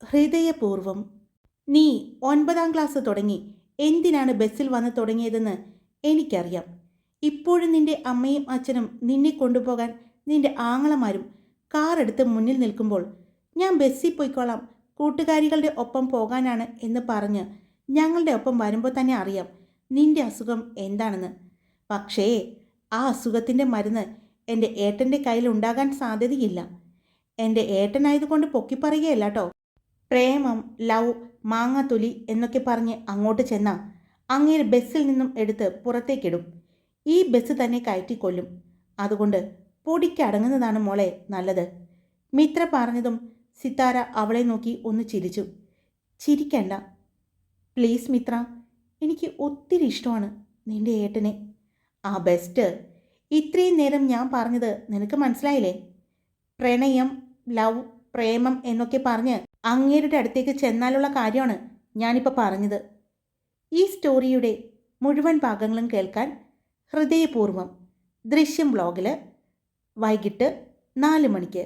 ഹൃദയപൂർവം. നീ 9ാം ക്ലാസ് തുടങ്ങി എന്തിനാണ് ബസ്സിൽ വന്ന് തുടങ്ങിയതെന്ന് എനിക്കറിയാം. ഇപ്പോഴും നിന്റെ അമ്മയും അച്ഛനും നിന്നെ കൊണ്ടുപോകാൻ നിന്റെ ആങ്ങളമാരും കാറെടുത്ത് മുന്നിൽ നിൽക്കുമ്പോൾ ഞാൻ ബസ്സിൽ പോയിക്കോളാം, കൂട്ടുകാരികളുടെ ഒപ്പം പോകാനാണ് എന്ന് പറഞ്ഞ് ഞങ്ങളുടെ ഒപ്പം വരുമ്പോൾ തന്നെ അറിയാം നിന്റെ അസുഖം എന്താണെന്ന്. പക്ഷേ ആ അസുഖത്തിൻ്റെ മരുന്ന് എൻ്റെ ഏട്ടൻ്റെ കയ്യിൽ ഉണ്ടാകാൻ സാധ്യതയില്ല. എൻ്റെ ഏട്ടനായതുകൊണ്ട് പൊക്കിപ്പറയുകയല്ല കേട്ടോ. പ്രേമം, ലവ്, മാങ്ങാത്തൊലി എന്നൊക്കെ പറഞ്ഞ് അങ്ങോട്ട് ചെന്നാൽ അങ്ങേര് ബസ്സിൽ നിന്നും എടുത്ത് പുറത്തേക്കിടും. ഈ ബസ് തന്നെ കയറ്റിക്കൊല്ലും. അതുകൊണ്ട് പൊടിക്കടങ്ങുന്നതാണ് മോളെ നല്ലത്. മിത്ര പറഞ്ഞതും സിത്താര അവളെ നോക്കി ഒന്ന് ചിരിച്ചു. ചിരിക്കണ്ട പ്ലീസ് മിത്ര, എനിക്ക് ഒത്തിരി ഇഷ്ടമാണ് നിന്റെ ഏട്ടനെ. ആ ബെസ്റ്റ്. ഇത്രയും നേരം ഞാൻ പറഞ്ഞത് നിനക്ക് മനസ്സിലായില്ലേ? പ്രണയം, ലവ്, പ്രേമം എന്നൊക്കെ പറഞ്ഞ് അങ്ങേരുടെ അടുത്തേക്ക് ചെന്നാലുള്ള കാര്യമാണ് ഞാനിപ്പോൾ പറഞ്ഞത്. ഈ സ്റ്റോറിയുടെ മുഴുവൻ ഭാഗങ്ങളും കേൾക്കാൻ ഹൃദയപൂർവ്വം ദൃശ്യം ബ്ലോഗിൽ വൈകിട്ട് 4 മണിക്ക്